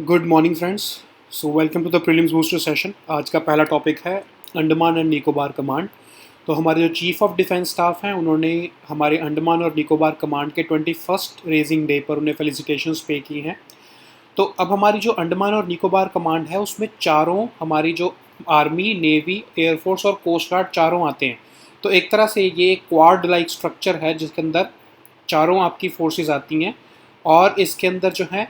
Good morning friends. So welcome to the prelims booster session. आज का पहला topic है अंडमान एंड निकोबार कमांड। तो हमारे जो चीफ ऑफ डिफेंस स्टाफ हैं उन्होंने हमारे अंडमान और निकोबार कमांड के 21st रेजिंग डे पर उन्हें फेलिसिटेशंस पे की हैं। तो अब हमारी जो अंडमान और निकोबार कमांड है उसमें चारों हमारी जो आर्मी, नेवी, एयरफोर्स और कोस्ट गार्ड चारों आते हैं। तो एक तरह से ये क्वाड लाइक स्ट्रक्चर है जिसके अंदर चारों आपकी फोर्सेस आती हैं। और इसके अंदर जो है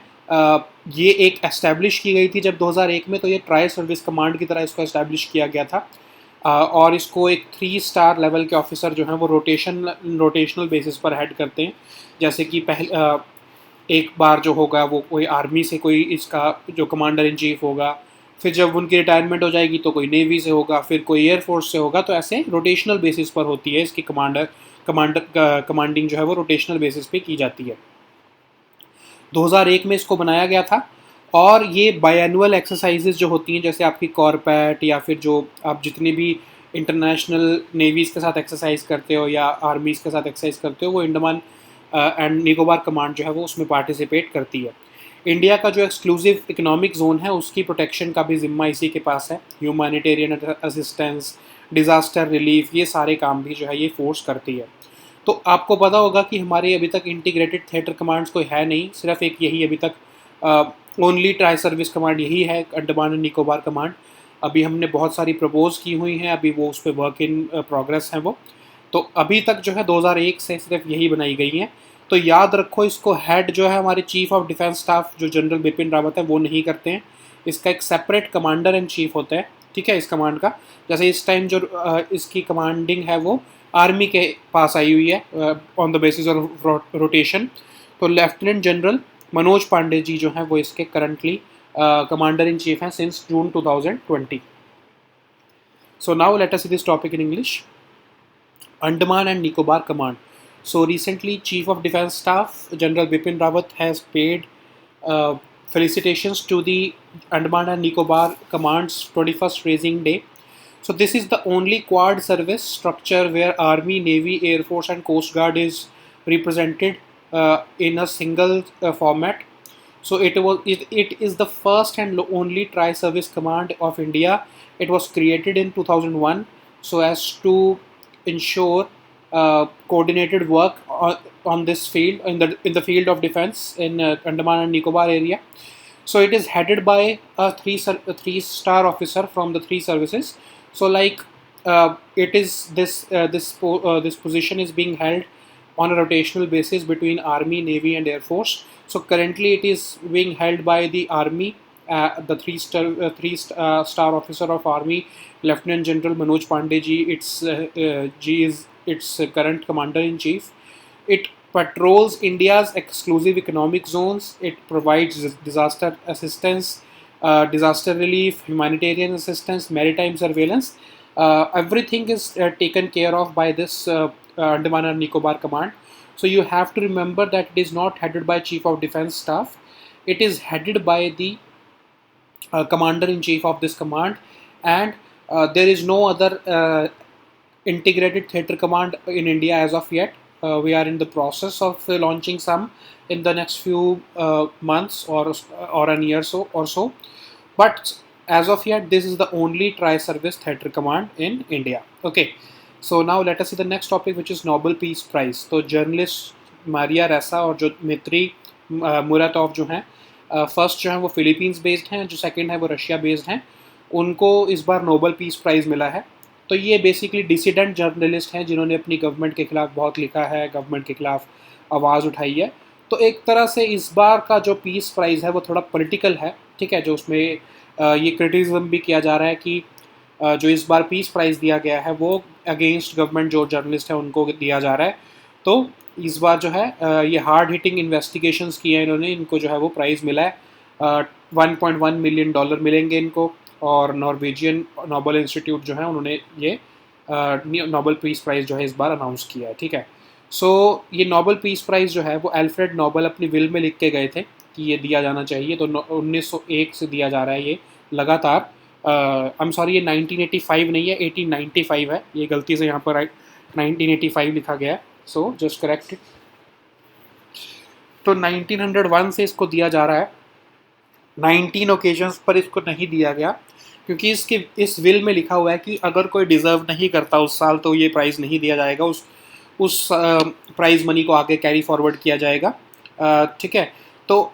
ये एक एस्टैब्लिश की गई थी जब 2001 में, तो ये ट्राई सर्विस कमांड की तरह इसको एस्टैब्लिश किया गया था। और इसको एक 3 स्टार लेवल के ऑफिसर जो हैं वो रोटेशनल बेसिस पर हेड करते हैं। जैसे कि एक बार जो होगा वो कोई आर्मी से कोई इसका जो कमांडर इन चीफ होगा, फिर जब उनकी रिटायरमेंट हो जाएगी तो कोई नेवी से होगा, फिर कोई एयरफोर्स से होगा। तो ऐसे रोटेशनल बेसिस पर होती है इसकी कमांडिंग जो है वो रोटेशनल बेसिस पे की जाती है। 2001 में इसको बनाया गया था। और ये बायएनुअल एक्सरसाइजेज जो होती हैं, जैसे आपकी कॉर्पैट या फिर जो आप जितनी भी इंटरनेशनल नेवीज़ के साथ एक्सरसाइज करते हो या आर्मीज़ के साथ एक्सरसाइज करते हो, वो अंडमान एंड निकोबार कमांड जो है वो उसमें पार्टिसिपेट करती है। इंडिया का जो एक्सक्लूसिव इकोनॉमिक जोन है उसकी प्रोटेक्शन का भी जिम्मा इसी के पास है। ह्यूमैनिटेरियन असिस्टेंस, डिज़ास्टर रिलीफ, ये सारे काम भी जो है ये फोर्स करती है। तो आपको पता होगा कि हमारे अभी तक इंटीग्रेटेड थिएटर कमांड्स कोई है नहीं, सिर्फ एक यही अभी तक ओनली ट्राई सर्विस कमांड यही है, अंडमान एंड निकोबार कमांड। अभी हमने बहुत सारी प्रपोज की हुई हैं, अभी वो उस पर वर्क इन प्रोग्रेस हैं वो। तो अभी तक जो है 2001 से सिर्फ यही बनाई गई हैं। तो याद रखो, इसको हेड जो है हमारे चीफ ऑफ डिफेंस स्टाफ जो जनरल बिपिन रावत है वो नहीं करते हैं। इसका एक सेपरेट कमांडर इन चीफ होता है, ठीक है, इस कमांड का। जैसे इस टाइम जो इसकी कमांडिंग है वो आर्मी के पास आई हुई है on the basis of rotation. तो लेफ्टिनेंट जनरल मनोज पांडे जी जो हैं वो इसके करंटली कमांडर इन चीफ हैं since June 2020। So now let us see this topic in English. Andaman and Nicobar Command. So recently, Chief of Defence Staff General Bipin Rawat has paid felicitations to the Andaman and Nicobar Command's 21st Raising Day. So this is the only quad service structure where Army, Navy, Air Force, and Coast Guard is represented in a single format. So it is the first and only tri-service command of India. It was created in 2001 so as to ensure coordinated work on this field in the field of defense in Andaman and Nicobar area. So it is headed by a three-star officer from the three services. So like it is this position is being held on a rotational basis between Army, Navy, and Air Force. So currently it is being held by the Army, the three-star officer of Army, Lieutenant General Manoj Pandey ji. G is its current commander in chief. It patrols India's exclusive economic zones. It provides disaster assistance, disaster relief, humanitarian assistance, maritime surveillance. Everything is taken care of by this Andaman and Nicobar Command. So you have to remember that it is not headed by Chief of Defence Staff. It is headed by the Commander-in-Chief of this command, and there is no other integrated theatre command in India as of yet. We are in the process of launching some in the next few months or a year or so. But as of yet, this is the only tri-service theatre command in India. Okay, so now let us see the next topic, which is Nobel Peace Prize. तो journalist Maria रेसा और जो मित्री Muratov जो हैं, first जो है वो Philippines based हैं, जो सेकंड है वो रशिया बेस्ड हैं। उनको इस बार नोबेल पीस प्राइज़ मिला है। तो ये बेसिकली डिसिडेंट जर्नलिस्ट हैं जिन्होंने अपनी गवर्नमेंट के खिलाफ बहुत लिखा है, गवर्नमेंट के खिलाफ आवाज़ उठाई है। तो एक तरह से इस बार का जो पीस प्राइज़ है वो थोड़ा पॉलिटिकल है, ठीक है। जो उसमें ये क्रिटिसिज्म भी किया जा रहा है कि जो इस बार पीस प्राइज़ दिया गया है वो अगेंस्ट गवर्नमेंट जो जर्नलिस्ट है उनको दिया जा रहा है। तो इस बार जो है ये हार्ड हिटिंग इन्वेस्टिगेशंस की है इन्होंने, इनको जो है वो प्राइज़ मिला है। $1.1 मिलियन मिलेंगे इनको। और नॉर्वेजियन नोबेल इंस्टीट्यूट जो है उन्होंने ये नोबेल पीस प्राइज़ जो है इस बार अनाउंस किया है, ठीक है। सो ये नोबेल पीस प्राइज़ जो है वो अल्फ्रेड नोबेल अपनी विल में लिख के गए थे कि ये दिया जाना चाहिए। तो 1901 से दिया जा रहा है ये लगातार। आई एम सॉरी, ये 1985 नहीं है, 1895 है। ये गलती से यहाँ पर 1985 लिखा गया है, सो जस्ट करेक्ट इट। तो 1901 से इसको दिया जा रहा है। 19 ओकेजन्स पर इसको नहीं दिया गया, क्योंकि इस विल में लिखा हुआ है कि अगर कोई डिज़र्व नहीं करता उस साल तो ये प्राइज़ नहीं दिया जाएगा, उस प्राइज़ मनी को आगे कैरी फॉरवर्ड किया जाएगा। ठीक है, तो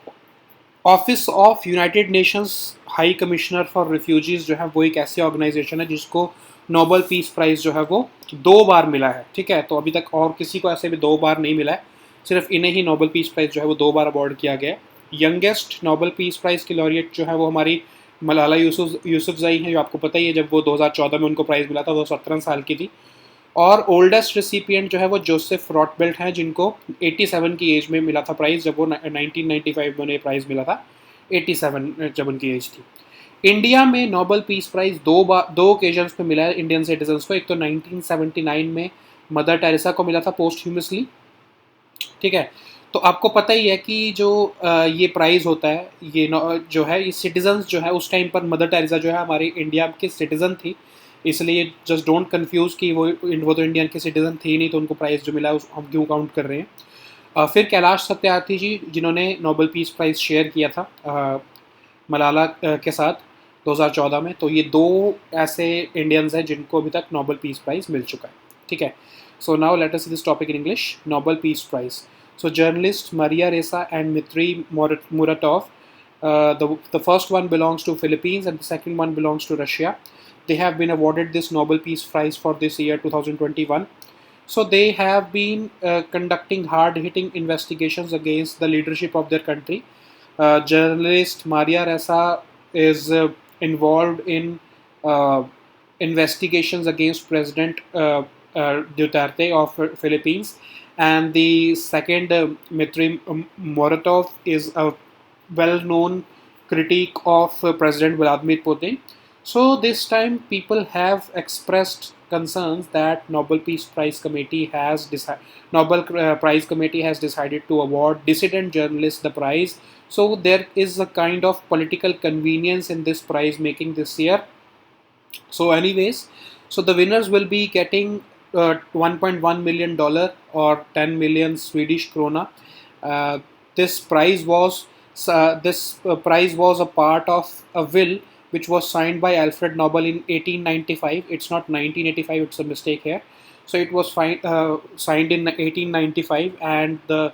office of United Nations high commissioner for refugees जो है वो एक ऐसी ऑर्गेनाइजेशन है जिसको नोबेल पीस प्राइज़ जो है वो 2 बार मिला है। ठीक है, तो अभी तक और किसी को ऐसे भी 2 बार नहीं मिला है, सिर्फ इन्हें ही नोबेल पीस प्राइज़ जो है वो 2 बार अवॉर्ड किया गया है। यंगेस्ट नोबेल पीस प्राइज़ की लॉरिएट जो है वो हमारी मलाला यूसुफजई हैं, जो आपको पता ही है, जब वो 2014 में उनको प्राइज़ मिला था वो 17 साल की थी। और ओल्डेस्ट रिसिपिएंट जो है वो जोसेफ रॉटबेल्ट हैं, जिनको 87 की एज में मिला था प्राइज़, जब वो 1995 में उन्हें प्राइज़ मिला था, 87 जब उनकी एज थी। इंडिया में नोबेल पीस प्राइज़ 2 ओकेजन्स पे मिला है इंडियन सिटीजन्स को। एक तो 1979 में मदर टेरेसा को मिला था पोस्टह्यूमसली। ठीक है, तो आपको पता ही है कि जो ये प्राइज़ होता है, ये जो है ये सिटीजन्स जो है उस टाइम पर मदर टेरेसा जो है हमारी इंडिया की सिटीज़न थी, इसलिए जस्ट डोंट कंफ्यूज कि वो तो इंडियन के सिटीज़न थी नहीं, तो उनको प्राइज़ जो मिला हम क्यों काउंट कर रहे हैं। फिर कैलाश सत्यार्थी जी, जिन्होंने नोबेल पीस प्राइज़ शेयर किया था मलाला के साथ 2014 में, तो ये 2 ऐसे इंडियंस हैं जिनको अभी तक नोबेल पीस प्राइज़ मिल चुका है। ठीक है, so now let us see this topic in English. Nobel peace prize, so journalists Maria Ressa and Dmitry Muratov, the first one belongs to Philippines and the second one belongs to Russia. They have been awarded this Nobel Peace Prize for this year 2021. So they have been conducting hard-hitting investigations against the leadership of their country. Journalist Maria Ressa is involved in uh, investigations against President Duterte of Philippines, and the second Dmitry Muratov is a well-known critic of President Vladimir Putin. So this time people have expressed concerns that Nobel Prize Committee has decided to award dissident journalists the prize. So there is a kind of political convenience in this prize making this year. So anyways, so the winners will be getting $1.1 million or 10 million Swedish krona. Uh, this prize was a part of a will which was signed by Alfred Nobel in 1895. It's not 1985. It's a mistake here. So it was signed in 1895, and the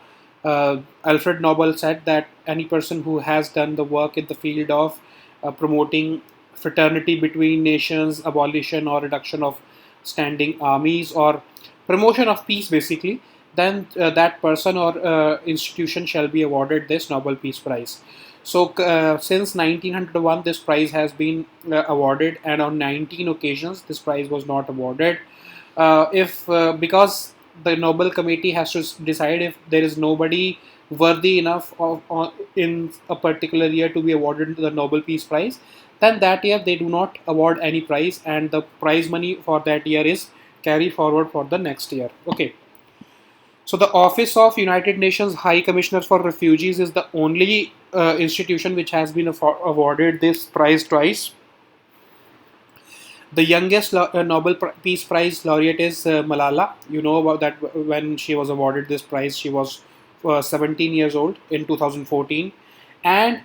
Alfred Nobel said that any person who has done the work in the field of promoting fraternity between nations, abolition or reduction of standing armies, or promotion of peace basically, then that person or institution shall be awarded this Nobel Peace Prize. So since 1901 this prize has been awarded, and on 19 occasions this prize was not awarded. If because the Nobel Committee has to decide if there is nobody worthy enough in a particular year to be awarded the Nobel Peace Prize, then that year they do not award any prize, and the prize money for that year is carried forward for the next year. Okay. So the Office of United Nations High Commissioner for Refugees is the only institution which has been awarded this prize twice. The youngest Nobel Peace Prize laureate is Malala. You know about that. When she was awarded this prize, she was 17 years old in 2014. And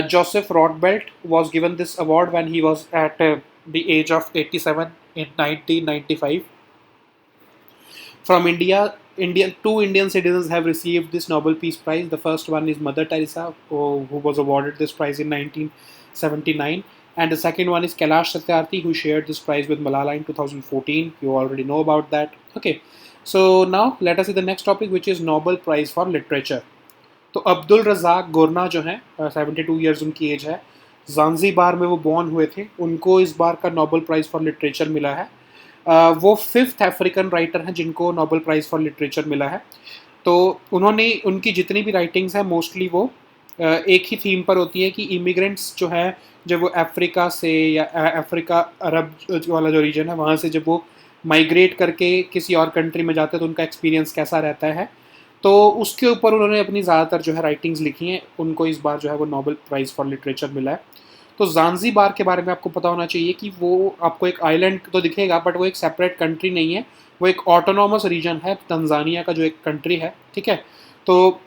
Joseph Rothbelt was given this award when he was at the age of 87 in 1995. From India, two Indian citizens have received this Nobel Peace Prize. The first one is Mother Teresa, who was awarded this prize in 1979. And the second one is Kailash Satyarthi, who shared this prize with Malala in 2014. You already know about that. Okay, so now let us see the next topic, which is Nobel Prize for Literature. तो अब्दुल रज़ाक गुरना जो हैं 72 years उनकी as है, Zanzibar में वो born हुए थे, उनको इस बार का नोबेल प्राइज़ फॉर लिटरेचर मिला है। वो 5th अफ्रीकन राइटर हैं जिनको नोबेल प्राइज़ फॉर लिटरेचर मिला है। तो उन्होंने उनकी जितनी भी राइटिंग्स हैं मोस्टली वो एक ही थीम पर होती है कि इमिग्रेंट्स जो हैं, जब वो अफ्रीका से या अफ्रीका अरब वाला जो रीजन है वहाँ से जब वो माइग्रेट करके किसी और कंट्री में जाते हैं तो उनका एक्सपीरियंस कैसा रहता है, तो उसके ऊपर उन्होंने अपनी ज़्यादातर जो है राइटिंग्स लिखी हैं। उनको इस बार जो है वो नोबेल प्राइज़ फॉर लिटरेचर मिला है। तो ज़ांज़ीबार के बारे में आपको पता होना चाहिए कि वो आपको एक आइलैंड तो दिखेगा, बट वो एक सेपरेट कंट्री नहीं है, वो एक ऑटोनॉमस रीजन है, तंजानिया का जो एक कंट्री है। ठीक है, तो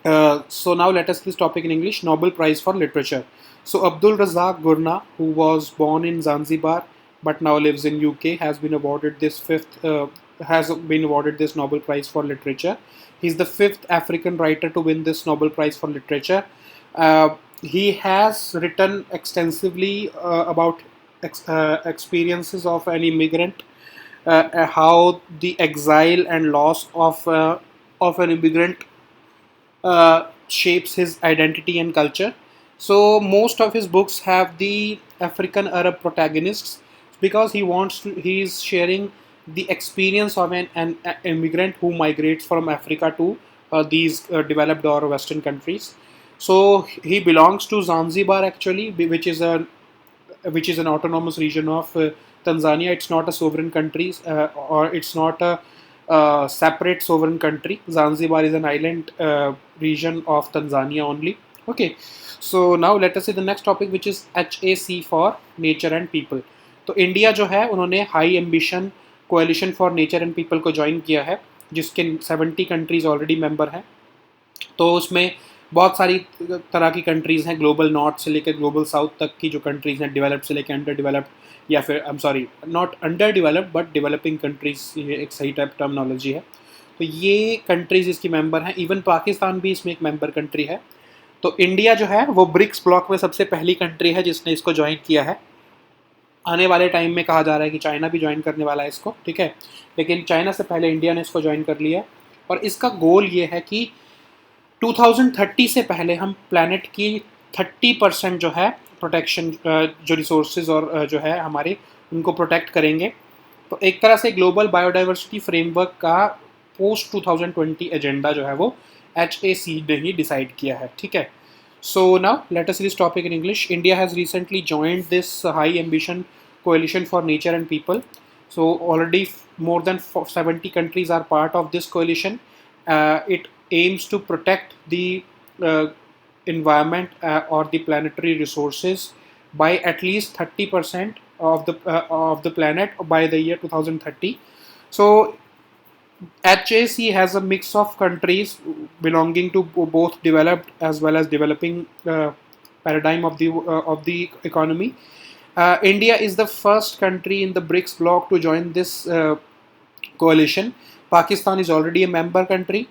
So now let us this topic in English. Nobel Prize for Literature. So Abdul Razak Gurna, who was born in Zanzibar but now lives in UK, has been awarded this Nobel Prize for Literature. He's the fifth African writer to win this Nobel Prize for Literature. He has written extensively about experiences of an immigrant, how the exile and loss of an immigrant shapes his identity and culture. So most of his books have the African Arab protagonists because he's sharing the experience of an immigrant who migrates from Africa to these developed or Western countries. So he belongs to Zanzibar actually, which is an autonomous region of Tanzania. It's not a sovereign country, or it's not a separate sovereign country. Zanzibar is an island region of Tanzania only. Okay, so now let us see the next topic, which is HAC for Nature and People. तो India जो है उन्होंने high ambition coalition for nature and people को join किया है, जिसके 70 countries already member हैं. तो उसमें बहुत सारी तरह की कंट्रीज़ हैं, ग्लोबल नॉर्थ से लेकर ग्लोबल साउथ तक की जो कंट्रीज़ हैं, डेवलप्ड से लेकर अंडर डेवलप्ड, या फिर I am sorry not under developed but developing countries, ये एक सही टाइप टर्मिनोलॉजी है. तो ये कंट्रीज़ इसकी मेंबर हैं. इवन पाकिस्तान भी इसमें एक मेंबर कंट्री है. तो इंडिया जो है वो ब्रिक्स ब्लॉक में सबसे पहली कंट्री है जिसने इसको ज्वाइन किया है. आने वाले टाइम में कहा जा रहा है कि चाइना भी ज्वाइन करने वाला है इसको, ठीक है, लेकिन चाइना से पहले इंडिया ने इसको ज्वाइन कर लिया. और इसका गोल ये है कि 2030 से पहले हम प्लैनेट की 30% जो है प्रोटेक्शन, जो रिसोर्सेज और जो है हमारे, उनको प्रोटेक्ट करेंगे. तो एक तरह से ग्लोबल बायोडाइवर्सिटी फ्रेमवर्क का पोस्ट 2020 एजेंडा जो है वो HAC ने ही डिसाइड किया है, ठीक है. So now let us see this topic in English. India has recently joined this high ambition coalition for nature and people. So already more than 70 countries are part of this coalition. It aims to protect the environment or the planetary resources by at least 30% of the planet by the year 2030. So HAC has a mix of countries belonging to both developed as well as developing paradigm of the economy. India is the first country in the BRICS bloc to join this coalition. Pakistan is already a member country.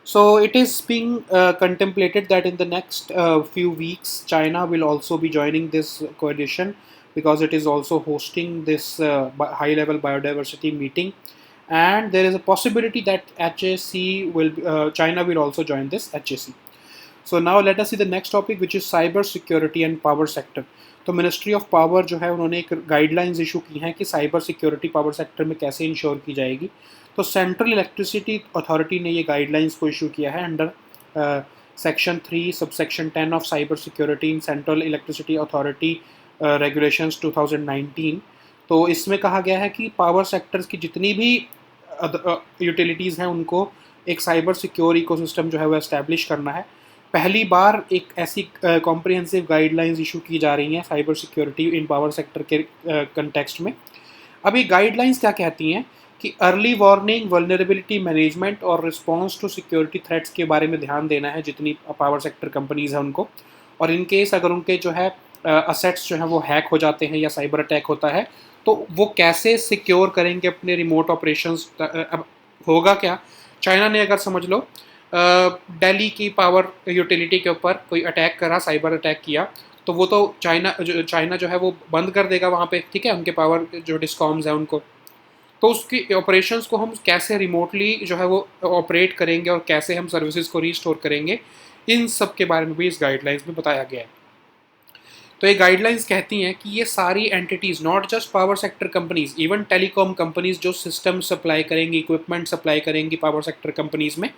So it is being contemplated that in the next few weeks, China will also be joining this coalition because it is also hosting this high-level biodiversity meeting. And there is a possibility that China will also join this HAC. So now let us see the next topic, which is cyber security and power sector. तो ministry of power जो है उन्होंने एक guidelines issue की हैं कि cyber security power sector में कैसे इंश्योर की जाएगी. तो सेंट्रल इलेक्ट्रिसिटी अथॉरिटी ने ये गाइडलाइंस को इशू किया है under section 3 subsection 10 of cyber security in central electricity authority regulations 2019. तो इसमें कहा गया है कि पावर सेक्टर्स की जितनी भी यूटिलिटीज़ हैं उनको एक साइबर सिक्योर इकोसिस्टम जो है वो एस्टैब्लिश करना है. पहली बार एक ऐसी कॉम्प्रिहेंसिव गाइडलाइंस इशू की जा रही हैं cyber security in power sector के कंटेक्स्ट में. अभी गाइडलाइंस क्या कहती हैं कि अर्ली वार्निंग, वल्नरेबिलिटी मैनेजमेंट और रिस्पांस टू सिक्योरिटी थ्रेट्स के बारे में ध्यान देना है जितनी पावर सेक्टर कंपनीज हैं उनको. और इन केस अगर उनके जो है असेट्स जो हैं वो हैक हो जाते हैं या साइबर अटैक होता है तो वो कैसे सिक्योर करेंगे अपने रिमोट ऑपरेशंस. अब होगा क्या, चाइना ने अगर समझ लो दिल्ली की पावर यूटिलिटी के ऊपर कोई अटैक करा, साइबर अटैक किया, तो वो तो चाइना जो है वो बंद कर देगा वहाँ पे, ठीक है, उनके पावर जो डिस्कॉम्स हैं उनको. तो उसकी ऑपरेशंस को हम कैसे रिमोटली जो है वो ऑपरेट करेंगे और कैसे हम सर्विसेज को रीस्टोर करेंगे, इन सब के बारे में भी इस गाइडलाइंस में बताया गया है. तो ये गाइडलाइंस कहती हैं कि ये सारी entities, not just power sector companies, even telecom companies जो सिस्टम सप्लाई करेंगी, इक्विपमेंट सप्लाई करेंगी पावर सेक्टर कंपनीज में,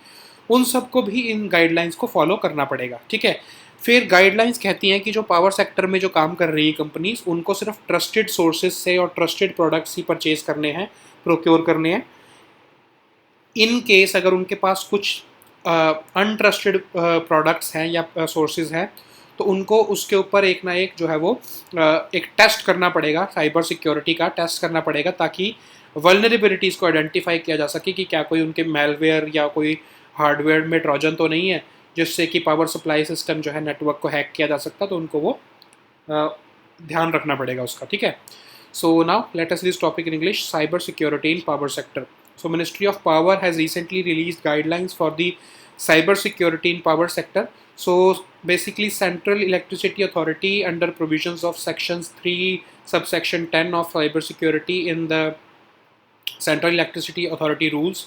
उन सबको भी इन गाइडलाइंस को फॉलो करना पड़ेगा, ठीक है. फिर गाइडलाइंस कहती हैं कि जो पावर सेक्टर में जो काम कर रही है कंपनीज, उनको सिर्फ ट्रस्टेड सोर्सेज से और ट्रस्टेड प्रोडक्ट्स ही परचेज करने हैं, प्रोक्योर करने हैं. इन केस अगर उनके पास कुछ अनट्रस्टेड प्रोडक्ट्स हैं या सोर्सेज हैं तो उनको उसके ऊपर एक ना एक जो है वो एक टेस्ट करना पड़ेगा, साइबर सिक्योरिटी का टेस्ट करना पड़ेगा, ताकि वल्नरेबिलिटीज़ को आइडेंटिफाई किया जा सके कि क्या कोई उनके मेलवेयर या कोई हार्डवेयर में ट्रोजन तो नहीं है जिससे कि पावर सप्लाई सिस्टम जो है नेटवर्क को हैक किया जा सकता, तो उनको वो ध्यान रखना पड़ेगा उसका, ठीक है। So now let us this topic in English, cyber security in power sector. So Ministry of Power has recently released guidelines for the cyber security in power sector. So basically Central Electricity Authority, under provisions of sections 3 subsection 10 of cyber security in the Central Electricity Authority rules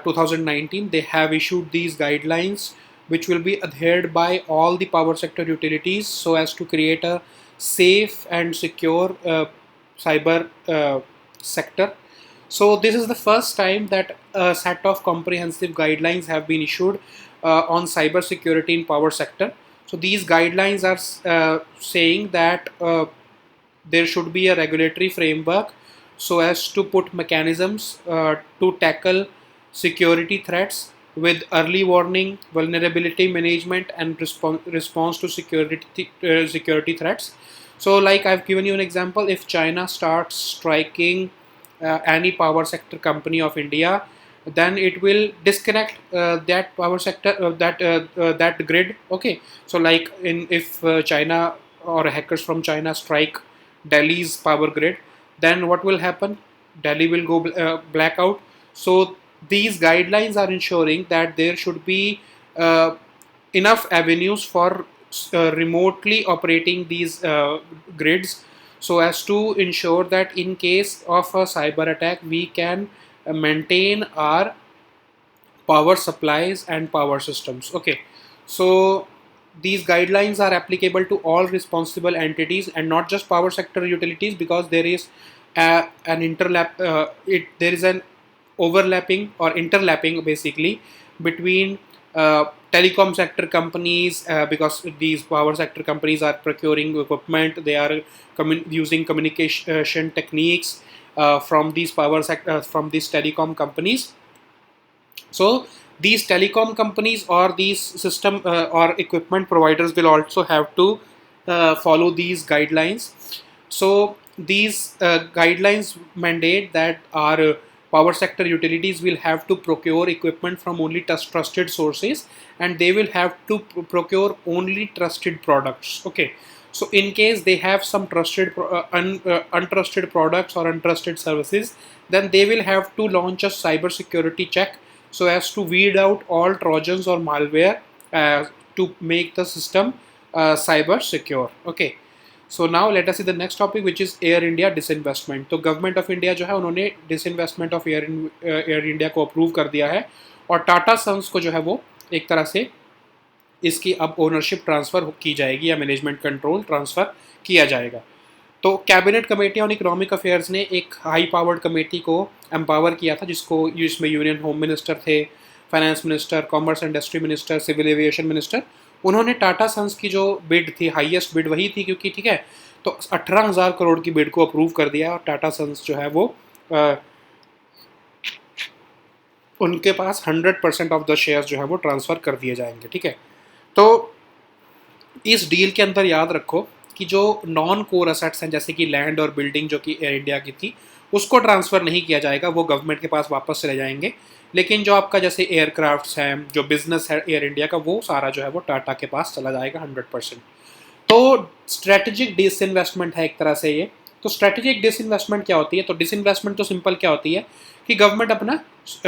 2019, they have issued these guidelines which will be adhered by all the power sector utilities so as to create a safe and secure cyber sector. So this is the first time that a set of comprehensive guidelines have been issued on cyber security in power sector. So these guidelines are saying that there should be a regulatory framework so as to put mechanisms to tackle security threats with early warning, vulnerability management, and response to security threats. So like I've given you an example, if China starts striking any power sector company of India, then it will disconnect that power sector, that grid. Okay, so like if China or hackers from China strike Delhi's power grid, then what will happen? Delhi will go blackout. So these guidelines are ensuring that there should be enough avenues for remotely operating these grids, so as to ensure that in case of a cyber attack we can maintain our power supplies and power systems. Okay, so these guidelines are applicable to all responsible entities and not just power sector utilities, because there is there is an overlapping or interlapping basically between telecom sector companies, because these power sector companies are procuring equipment, they are using communication techniques from these from these telecom companies. So these telecom companies or these system or equipment providers will also have to follow these guidelines. So these guidelines mandate that our power sector utilities will have to procure equipment from only trusted sources, and they will have to procure only trusted products. Okay, so in case they have some untrusted products or untrusted services, then they will have to launch a cyber security check so as to weed out all trojans or malware to make the system cyber secure. Okay, so now let us see the next topic, which is Air India disinvestment. तो government of India जो है उन्होंने disinvestment of air India को approve कर दिया है, और Tata sons को जो है वो एक तरह से इसकी अब ओनरशिप ट्रांसफ़र की जाएगी या मैनेजमेंट कंट्रोल ट्रांसफ़र किया जाएगा. तो cabinet committee on economic affairs ने एक हाई पावर्ड कमेटी को एम्पावर किया था, जिसमें यूनियन होम मिनिस्टर थे, finance minister, commerce industry minister, civil aviation minister. उन्होंने टाटा सन्स की जो बिड थी, हाईएस्ट बिड वही थी, क्योंकि ठीक है, तो 18,000 करोड़ की बिड को अप्रूव कर दिया, और टाटा सन्स जो है वो उनके पास 100% ऑफ द शेयर्स जो है वो ट्रांसफ़र कर दिए जाएंगे. ठीक है, तो इस डील के अंदर याद रखो कि जो नॉन कोर असेट्स हैं, जैसे कि लैंड और बिल्डिंग जो कि एयर इंडिया की थी, उसको ट्रांसफ़र नहीं किया जाएगा, वो गवर्नमेंट के पास वापस चले जाएंगे. लेकिन जो आपका जैसे एयरक्राफ्ट्स हैं, जो बिजनेस है एयर इंडिया का, वो सारा जो है वो टाटा के पास चला जाएगा 100%. तो स्ट्रेटेजिक डिसइन्वेस्टमेंट है एक तरह से ये. तो स्ट्रेटेजिक डिसइन्वेस्टमेंट क्या होती है? तो डिसइन्वेस्टमेंट तो सिंपल क्या होती है कि गवर्नमेंट अपना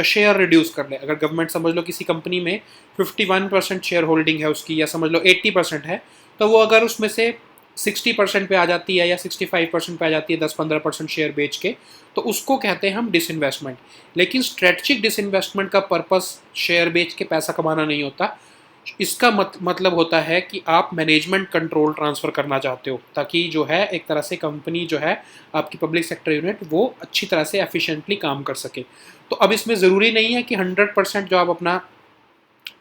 शेयर रिड्यूस कर ले. अगर गवर्नमेंट समझ लो किसी कंपनी में 51% शेयर होल्डिंग है उसकी, या समझ लो 80% है, तो वो अगर उसमें से 60% पे आ जाती है या 65% पे आ जाती है 10-15% शेयर बेच के, तो उसको कहते हैं हम डिसइन्वेस्टमेंट. लेकिन स्ट्रेटेजिक डिसइन्वेस्टमेंट का पर्पस शेयर बेच के पैसा कमाना नहीं होता. इसका मतलब होता है कि आप मैनेजमेंट कंट्रोल ट्रांसफ़र करना चाहते हो, ताकि जो है एक तरह से कंपनी जो है आपकी पब्लिक सेक्टर यूनिट, वो अच्छी तरह से एफिशिएंटली काम कर सके. तो अब इसमें ज़रूरी नहीं है कि 100% जो आप अपना,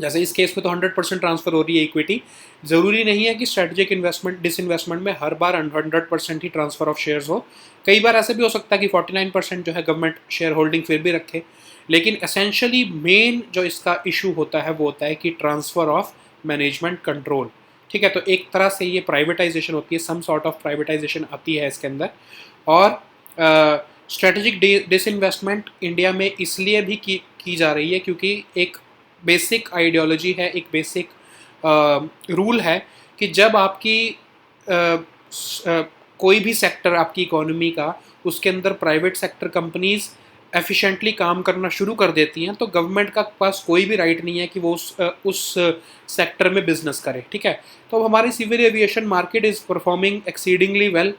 जैसे इस केस में तो 100% ट्रांसफ़र हो रही है इक्विटी, ज़रूरी नहीं है कि स्ट्रेटेजिक डिसइन्वेस्टमेंट में हर बार 100% ही ट्रांसफ़र ऑफ शेयर्स हो. कई बार ऐसे भी हो सकता है कि 49% जो है गवर्नमेंट शेयर होल्डिंग फिर भी रखे. लेकिन एसेंशियली मेन जो इसका इशू होता है वो होता है कि ट्रांसफ़र ऑफ मैनेजमेंट कंट्रोल. ठीक है, तो एक तरह से ये प्राइवेटाइजेशन होती है, सम सॉर्ट ऑफ प्राइवेटाइजेशन आती है इसके अंदर. और स्ट्रेटेजिक डिसइन्वेस्टमेंट इंडिया में इसलिए भी की जा रही है क्योंकि एक बेसिक आइडियोलॉजी है, एक बेसिक रूल है कि जब आपकी कोई भी सेक्टर आपकी इकोनॉमी का, उसके अंदर प्राइवेट सेक्टर कंपनीज एफिशिएंटली काम करना शुरू कर देती हैं, तो गवर्नमेंट का पास कोई भी राइट नहीं है कि वो उस सेक्टर में बिजनेस करे, ठीक है। तो अब हमारी civil aviation market is performing exceedingly well,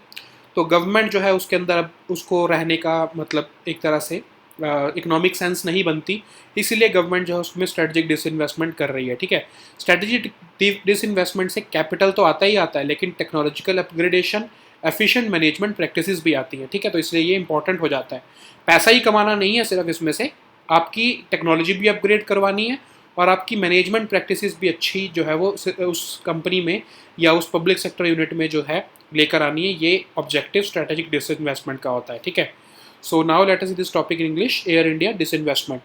तो गवर्नमेंट जो है उसके अंदर अब उसको रहने का मतलब एक तरह से इकोनॉमिक सेंस नहीं बनती, इसीलिए गवर्नमेंट जो है उसमें स्ट्रेटजिक डिसइन्वेस्टमेंट कर रही है, ठीक है। स्ट्रेटजिक डिसइन्वेस्टमेंट से कैपिटल तो आता ही आता है, लेकिन technological upgradation, efficient management practices भी आती हैं, ठीक है। तो इसलिए ये इंपॉर्टेंट हो जाता है। पैसा ही कमाना नहीं है सिर्फ इसमें से, आपकी टेक्नोलॉजी भी अपग्रेड करवानी है और आपकी मैनेजमेंट प्रैक्टिसेस भी अच्छी जो है वो उस कंपनी में या उस पब्लिक सेक्टर यूनिट में जो है लेकर आनी है। ये ऑब्जेक्टिव स्ट्रेटेजिक डिसइन्वेस्टमेंट का होता है, ठीक है। So now let us see this topic in English, Air India disinvestment.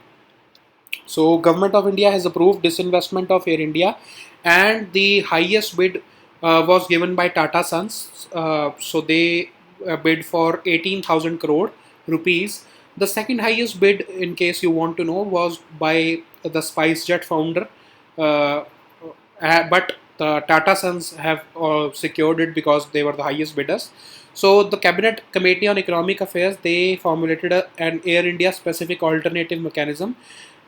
So Government of India has approved disinvestment of Air India, and the highest bid was given by Tata Sons. So they bid for 18,000 crore rupees. The second highest bid, in case you want to know, was by the SpiceJet founder, but the Tata Sons have secured it because they were the highest bidders. So the Cabinet Committee on Economic Affairs, they formulated an Air India specific alternative mechanism.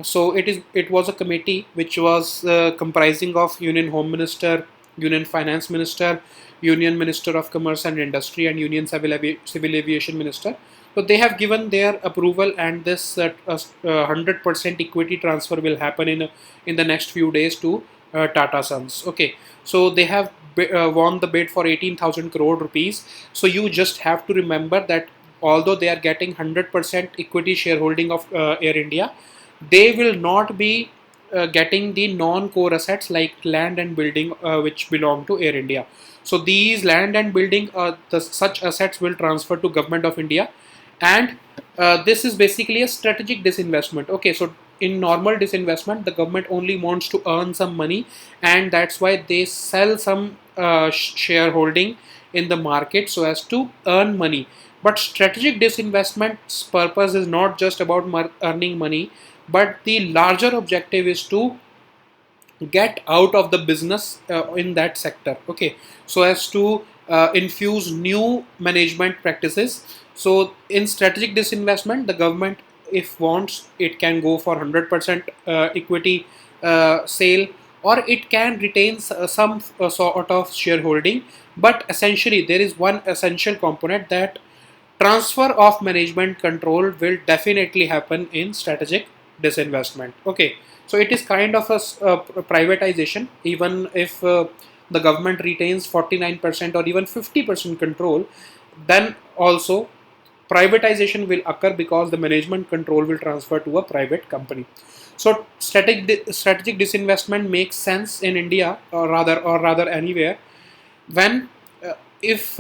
So it was a committee which was comprising of Union Home Minister, Union Finance Minister, Union Minister of Commerce and Industry, and Union Civil Aviation Minister. So they have given their approval, and this 100% equity transfer will happen in the next few days to Tata Sons. Okay, so they have won the bid for 18,000 crore rupees. So you just have to remember that although they are getting 100% equity shareholding of Air India, they will not be getting the non-core assets like land and building which belong to Air India. So these land and building, such assets will transfer to Government of India, and this is basically a strategic disinvestment. Okay, so in normal disinvestment, the government only wants to earn some money, and that's why they sell some shareholding in the market so as to earn money. But strategic disinvestment's purpose is not just about earning money, but the larger objective is to get out of the business in that sector, okay, so as to infuse new management practices. So in strategic disinvestment, the government, if wants, it can go for 100% equity sale, or it can retain some sort of shareholding. But essentially there is one essential component, that transfer of management control will definitely happen in strategic disinvestment. Okay, so it is kind of a privatization. Even if the government retains 49% or even 50% control, then also privatization will occur because the management control will transfer to a private company. So strategic disinvestment makes sense in India, or rather anywhere, when if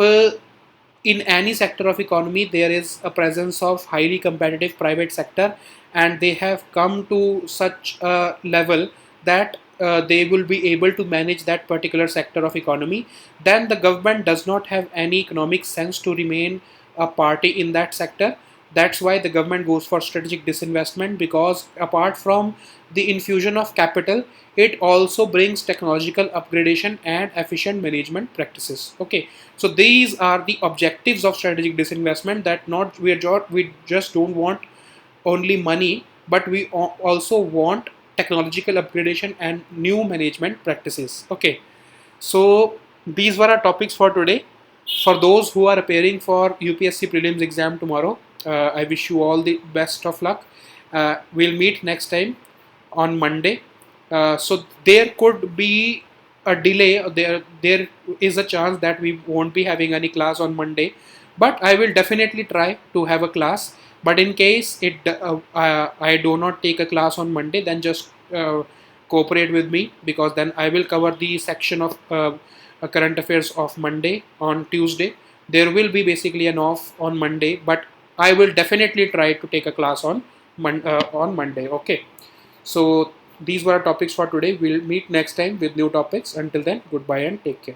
in any sector of economy there is a presence of highly competitive private sector, and they have come to such a level that they will be able to manage that particular sector of economy, then the government does not have any economic sense to remain a party in that sector. That's why the government goes for strategic disinvestment, because apart from the infusion of capital, it also brings technological upgradation and efficient management practices. Okay, so these are the objectives of strategic disinvestment, that not we just don't want only money, but we also want technological upgradation and new management practices. Okay, so these were our topics for today. For those who are preparing for UPSC prelims exam tomorrow, I wish you all the best of luck. We'll meet next time on Monday. So there could be a delay. There is a chance that we won't be having any class on Monday, but I will definitely try to have a class. But in case I do not take a class on Monday, then just cooperate with me, because then I will cover the section of current affairs of Monday on Tuesday. There will be basically an off on Monday, but I will definitely try to take a class on Monday. Okay, so these were our topics for today. We'll meet next time with new topics. Until then, goodbye and take care.